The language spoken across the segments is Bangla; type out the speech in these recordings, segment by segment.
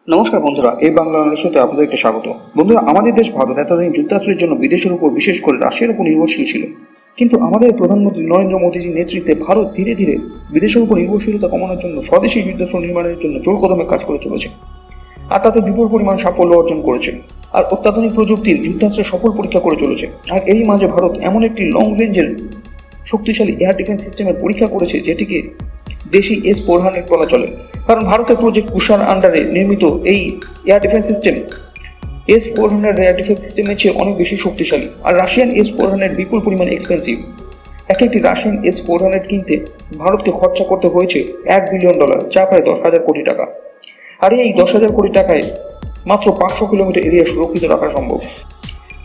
নমস্কার বন্ধুরা, এই বাংলা শোতে আপনাদেরকে স্বাগত। বন্ধুরা, আমাদের দেশ ভারত এতদিন যুদ্ধাশ্রয়ের জন্য বিদেশের উপর, বিশেষ করে রাশিয়ার উপর নির্ভরশীল ছিল। কিন্তু আমাদের প্রধানমন্ত্রী নরেন্দ্র মোদীজির নেতৃত্বে ভারত ধীরে ধীরে বিদেশের উপর নির্ভরশীলতা কমানোর জন্য স্বদেশী যুদ্ধাস্ত্র নির্মাণের জন্য জোর কদমে কাজ করে চলেছে, আর তাতে বিপুল পরিমাণ সাফল্য অর্জন করেছে। আর অত্যাধুনিক প্রযুক্তির যুদ্ধাস্ত্রের সফল পরীক্ষা করে চলেছে। আর এরই মাঝে ভারত এমন একটি লং রেঞ্জের শক্তিশালী এয়ার ডিফেন্স সিস্টেমের পরীক্ষা করেছে, যেটিকে দেশি S-400 বলা চলে। কারণ ভারতের প্রজেক্ট কুষার আন্ডারে নির্মিত এই air defence system S-400 air defence সিস্টেমের চেয়ে অনেক বেশি শক্তিশালী। আর রাশিয়ান S-400 বিপুল পরিমাণ এক্সপেন্সিভ। একটি রাশিয়ান S-400 কিনতে ভারতকে খরচা করতে হয়েছে $1 বিলিয়ন, যা প্রায় 10,000 কোটি টাকা। আর এই 10,000 কোটি টাকায় মাত্র 500 কিলোমিটার এরিয়া সুরক্ষিত রাখা সম্ভব,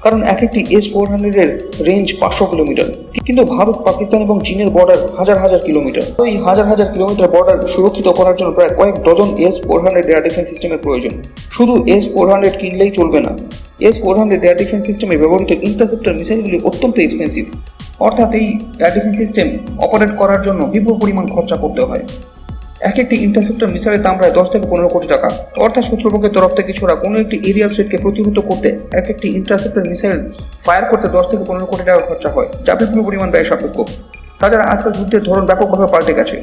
কারণ একটি S-400 এর রেঞ্জ 500 কিলোমিটার। কিন্তু ভারত, পাকিস্তান এবং চীনের বর্ডার হাজার হাজার কিলোমিটার। ওই হাজার হাজার কিলোমিটার বর্ডার সুরক্ষিত করার জন্য প্রায় কয়েক ডজন S-400 এয়ার ডিফেন্স সিস্টেমের প্রয়োজন। শুধু S-400 কিনলেই চলবে না, S-400 এয়ার ডিফেন্স সিস্টেমে ব্যবহৃত ইন্টারসেপ্টর মিসাইলগুলি অত্যন্ত এক্সপেন্সিভ। অর্থাৎ এই এয়ার ডিফেন্স সিস্টেম অপারেট করার জন্য বিপুল পরিমাণ খরচা করতে হয়। একটি ইন্টারসেপ্টর মিসাইলের দাম প্রায় 10 থেকে 15 কোটি টাকা। অর্থাৎ শত্রুপক্ষের তরফ থেকে ছোড়া কোনো একটি এরিয়াল থ্রেটকে প্রতিহত করতে একটি ইন্টারসেপ্টর মিসাইল ফায়ার করতে 10 থেকে 15 কোটি টাকা খরচা হয়, যা বিপুল পরিমাণ ব্যয় সাপেক্ষ। তাছাড়া আজকাল যুদ্ধের ধরন ব্যাপকভাবে পাল্টে গেছে।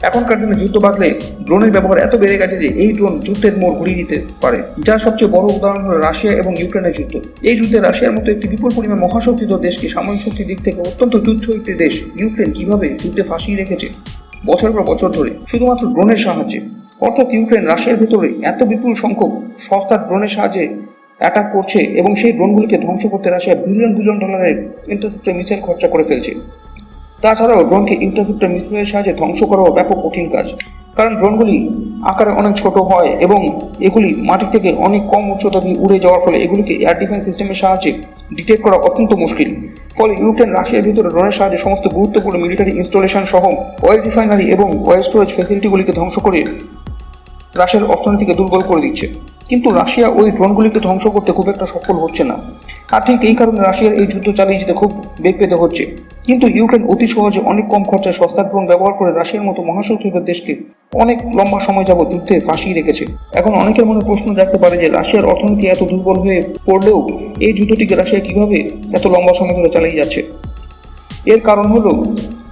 এখনকার দিনে যুদ্ধ বাঁধলে ড্রোনের ব্যবহার এত বেড়ে গেছে যে এই ড্রোন যুদ্ধের মোড় ঘুরিয়ে দিতে পারে। যার সবচেয়ে বড় উদাহরণ হল রাশিয়া এবং ইউক্রেনের যুদ্ধ। এই যুদ্ধে রাশিয়ার মতো একটি বিপুল পরিমাণ মহাশক্তিধর দেশকে সামরিক শক্তির দিক থেকে অত্যন্ত তুচ্ছ একটি দেশ ইউক্রেন কিভাবে যুদ্ধে ফাঁসিয়ে রেখেছে বছর পর বছর ধরে, শুধুমাত্র ড্রোনের সাহায্যে। অর্থাৎ ইউক্রেন রাশিয়ার ভেতরে এত বিপুল সংখ্যক সস্তা ড্রোনের সাহায্যে অ্যাটাক করছে এবং সেই ড্রোনগুলিকে ধ্বংস করতে রাশিয়া বিলিয়ন বিলিয়ন ডলারের ইন্টারসেপ্টর মিসাইল খরচা করে ফেলছে। তাছাড়াও ড্রোনকে ইন্টারসেপ্টর মিসাইলের সাহায্যে ধ্বংস করাও ব্যাপক কঠিন কাজ, কারণ ড্রোনগুলি আকারে অনেক ছোট হয় এবং এগুলি মাটি থেকে অনেক কম উচ্চতা দিয়ে উড়ে যাওয়ার ফলে এগুলিকে এয়ার ডিফেন্স সিস্টেমের সাহায্যে ডিটেক্ট করা অত্যন্ত মুশকিল। ফলে ইউক্রেন রাশিয়ার ভিতরে ড্রোনের সাহায্যে সমস্ত গুরুত্বপূর্ণ মিলিটারি ইনস্টলেশন সহ অয়েল রিফাইনারি এবং অয়েল স্টোরেজ ফ্যাসিলিটিগুলিকে ধ্বংস করে রাশিয়ার অর্থনীতিকে দুর্বল করে দিচ্ছে। কিন্তু রাশিয়া ওই ড্রোনগুলিকে ধ্বংস করতে খুব একটা সফল হচ্ছে না। আর ঠিক এই কারণে রাশিয়ার এই যুদ্ধ চালিয়ে যেতে খুব বেগ পেতে হচ্ছে। কিন্তু ইউক্রেন অতি সহজে অনেক কম খরচায় সস্তা ড্রোন ব্যবহার করে রাশিয়ার মতো মহাশক্তিধর দেশকে অনেক লম্বা সময় যাবত যুদ্ধে ফাঁসিয়ে রেখেছে। এখন অনেকের মনে প্রশ্ন জাগতে পারে যে রাশিয়ার অর্থনীতি এত দুর্বল হয়ে পড়লেও এই যুদ্ধটিকে রাশিয়া কিভাবে এত লম্বা সময় ধরে চালিয়ে যাচ্ছে। এর কারণ হলো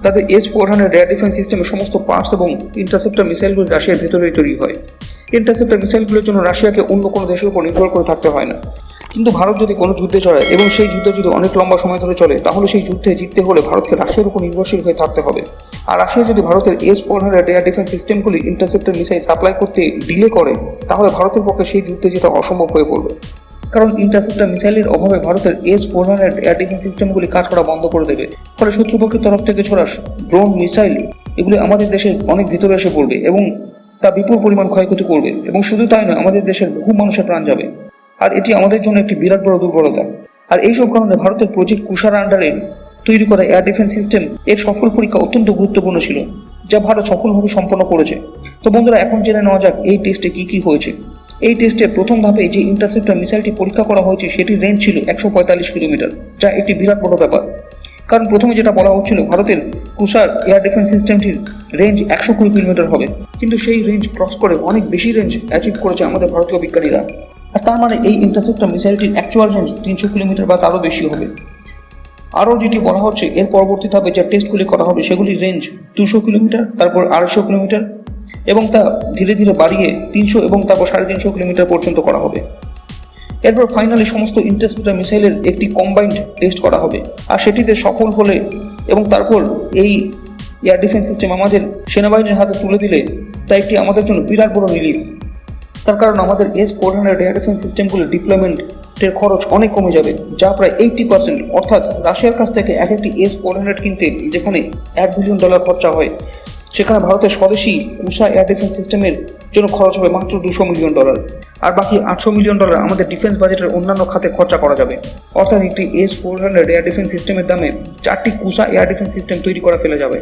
তাদের S-400 এয়ার ডিফেন্স সিস্টেমের সমস্ত পার্টস এবং ইন্টারসেপ্টর মিসাইলগুলি রাশিয়ার ভেতরেই তৈরি হয়। ইন্টারসেপ্টর মিসাইলগুলোর জন্য রাশিয়াকে অন্য কোনো দেশের উপর নির্ভর করে থাকতে হয় না। কিন্তু ভারত যদি কোনো যুদ্ধে জড়ায় এবং সেই যুদ্ধ যদি অনেক লম্বা সময় ধরে চলে, তাহলে সেই যুদ্ধে জিততে হলে ভারতকে রাশিয়ার উপর নির্ভরশীল হয়ে থাকতে হবে। আর রাশিয়া যদি ভারতের S-400 এয়ার ডিফেন্স সিস্টেমগুলি ইন্টারসেপ্টর মিসাইল সাপ্লাই করতে ডিলে করে, তাহলে ভারতের পক্ষে সেই যুদ্ধে জেতা অসম্ভব হয়ে পড়বে। কারণ ইন্টারসেপ্টর মিসাইলের অভাবে ভারতের S-400 এয়ার ডিফেন্স সিস্টেমগুলি কাজ করা বন্ধ করে দেবে। ফলে শত্রুপক্ষের তরফ থেকে ছোড়া ড্রোন, মিসাইল এগুলি আমাদের দেশের অনেক ভিতরে এসে পড়বে এবং তা বিপুল পরিমাণ ক্ষয়ক্ষতি করবে। এবং শুধু তাই নয়, আমাদের দেশের বহু মানুষের প্রাণ যাবে। আর এটি আমাদের জন্য একটি বিরাট বড় দুর্বলতা। আর এইসব কারণে ভারতের প্রজেক্ট কুষার আন্ডারে তৈরি করা এয়ার ডিফেন্স সিস্টেম এর সফল পরীক্ষা অত্যন্ত গুরুত্বপূর্ণ ছিল, যা ভারত সফলভাবে সম্পন্ন করেছে। তো বন্ধুরা, এখন জেনে নেওয়া যাক এই টেস্টে কি কি হয়েছে। এই টেস্টে প্রথম ধাপে যে ইন্টারসেপ্টর মিসাইলটি পরীক্ষা করা হয়েছে সেটির রেঞ্জ ছিল 145 কিলোমিটার, যা একটি বিরাট বড় ব্যাপার। কারণ প্রথমে যেটা বলা হচ্ছিল ভারতের কুষার এয়ার ডিফেন্স সিস্টেমটির রেঞ্জ 120 কিলোমিটার হবে, কিন্তু সেই রেঞ্জ ক্রস করে অনেক বেশি রেঞ্জ অ্যাচিভ করেছে আমাদের ভারতীয় বিজ্ঞানীরা। আর তার মানে এই ইন্টারসেপ্টর মিসাইলটির অ্যাকচুয়াল রেঞ্জ 300 কিলোমিটার বা তারও বেশি হবে। আরও যেটি বলা হচ্ছে, এর পরবর্তী ধাপে যে টেস্টগুলি করা হবে সেগুলির রেঞ্জ 200 কিলোমিটার, তারপর 250 কিলোমিটার এবং তা ধীরে ধীরে বাড়িয়ে 300 এবং তারপর 350 কিলোমিটার পর্যন্ত করা হবে। এরপর ফাইনালি সমস্ত ইন্টারসেপ্টর মিসাইলের একটি কম্বাইন্ড টেস্ট করা হবে। আর সেটিতে সফল হলে এবং তারপর এই এয়ার ডিফেন্স সিস্টেম আমাদের সেনাবাহিনীর হাতে তুলে দিলে তা একটি আমাদের জন্য বিরাট বড় রিলিফ। তার কারণ আমাদের S-400 এয়ার ডিফেন্স সিস্টেমগুলোর ডিপ্লয়মেন্টের খরচ অনেক কমে যাবে, যা প্রায় 80%। অর্থাৎ রাশিয়ার কাছ থেকে একটি S-400 কিনতে যেখানে $1 বিলিয়ন খরচা হয়, সেখানে ভারতের স্বদেশী কুষা এয়ার ডিফেন্স সিস্টেমের জন্য খরচ হবে মাত্র $200 মিলিয়ন। আর বাকি $800 মিলিয়ন আমাদের ডিফেন্স বাজেটের অন্যান্য খাতে খরচা করা যাবে। অর্থাৎ একটি S-400 এয়ার ডিফেন্স সিস্টেমের দামে 4টি কুষা এয়ার ডিফেন্স সিস্টেম তৈরি করা ফেলে যাবে।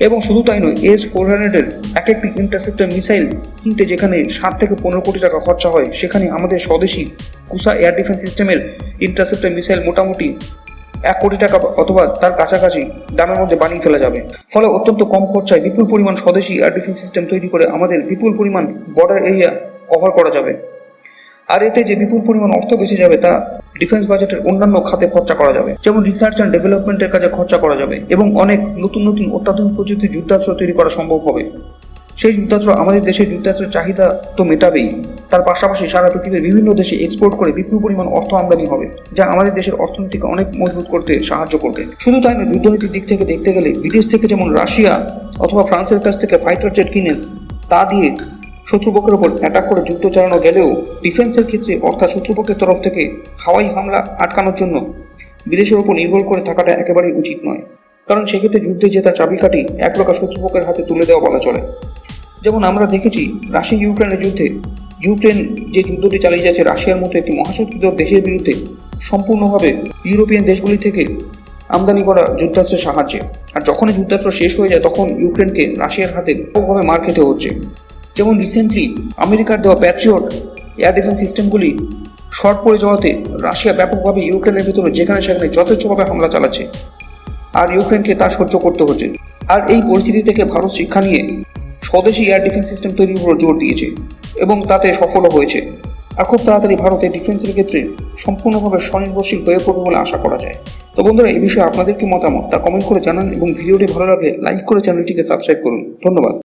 এবং শুধু তাই নয়, S-400 এর একটি ইন্টারসেপ্টর মিসাইল কিনতে যেখানে 7 থেকে 15 কোটি টাকা খরচা হয়, সেখানে আমাদের স্বদেশী কুষা এয়ার ডিফেন্স সিস্টেমের ইন্টারসেপ্টর মিসাইল মোটামুটি 1 কোটি টাকা অথবা তার কাছাকাছি দামের মধ্যে বানিয়ে ফেলা যাবে। ফলে অত্যন্ত কম খরচায় বিপুল পরিমাণ স্বদেশী এয়ার ডিফেন্স সিস্টেম তৈরি করে আমাদের বিপুল পরিমাণ বর্ডার এরিয়া কভার করা যাবে। আর এতে যে বিপুল পরিমাণ অর্থ বেঁচে যাবে তা ডিফেন্স বাজেটের অন্যান্য খাতে খরচা করা যাবে, যেমন রিসার্চ অ্যান্ড ডেভেলপমেন্টের কাজে খরচা করা যাবে এবং অনেক নতুন নতুন অত্যাধুনিক প্রযুক্তির যুদ্ধাস্ত্র তৈরি করা সম্ভব হবে। সেই যুদ্ধাস্ত্র আমাদের দেশের যুদ্ধাস্ত্রের চাহিদা তো মেটাবেই, তার পাশাপাশি সারা পৃথিবীর বিভিন্ন দেশে এক্সপোর্ট করে বিপুল পরিমাণ অর্থ আমদানি হবে, যা আমাদের দেশের অর্থনীতিকে অনেক মজবুত করতে সাহায্য করবে। শুধু তাই নয়, যুদ্ধনীতির দিক থেকে দেখতে গেলে বিদেশ থেকে যেমন রাশিয়া অথবা ফ্রান্সের কাছ থেকে ফাইটার জেট কিনে তা দিয়ে শত্রুপক্ষের উপর অ্যাটাক করে যুদ্ধ চালানো গেলেও ডিফেন্সের ক্ষেত্রে অর্থাৎ শত্রুপক্ষের তরফ থেকে হাওয়াই হামলা আটকানোর জন্য বিদেশের উপর নির্ভর করে থাকাটা একেবারেই উচিত নয়, কারণ সেক্ষেত্রে যুদ্ধে জেতার চাবিকাঠি এক প্রকার শত্রুপক্ষের হাতে তুলে দেওয়া বলা চলে। যেমন আমরা দেখেছি রাশিয়া ইউক্রেনের যুদ্ধে ইউক্রেন যে যুদ্ধটি চালিয়ে যাচ্ছে রাশিয়ার মতো একটি মহাশক্তিধর দেশের বিরুদ্ধে সম্পূর্ণভাবে ইউরোপিয়ান দেশগুলি থেকে আমদানি করা যুদ্ধাস্ত্রের সাহায্যে। আর যখনই যুদ্ধাস্ত্র শেষ হয়ে যায় তখন ইউক্রেনকে রাশিয়ার হাতে ব্যাপকভাবে মার খেতে হচ্ছে। যেমন রিসেন্টলি আমেরিকার দেওয়া প্যাট্রিয়ট এয়ার ডিফেন্স সিস্টেমগুলি শর্ট পড়ে যাওয়াতে রাশিয়া ব্যাপকভাবে ইউক্রেনের ভিতরে যেখানে সেখানে যথেচ্ছভাবে হামলা চালাচ্ছে আর ইউক্রেনকে তা সহ্য করতে হচ্ছে। আর এই পরিস্থিতি থেকে ভারত শিক্ষা নিয়ে স্বদেশি এয়ার ডিফেন্স সিস্টেম তৈরির উপর জোর দিয়েছে এবং তাতে সফলও হয়েছে। আর খুব তাড়াতাড়ি ভারতের ডিফেন্সের ক্ষেত্রে সম্পূর্ণভাবে স্বনির্ভরশীল হয়ে পড়বে বলে আশা করা যায়। তো বন্ধুরা, এই বিষয়ে আপনাদের কি মতামত তা কমেন্ট করে জানান এবং ভিডিওটি ভালো লাগলে লাইক করে চ্যানেলটিকে সাবস্ক্রাইব করুন। ধন্যবাদ।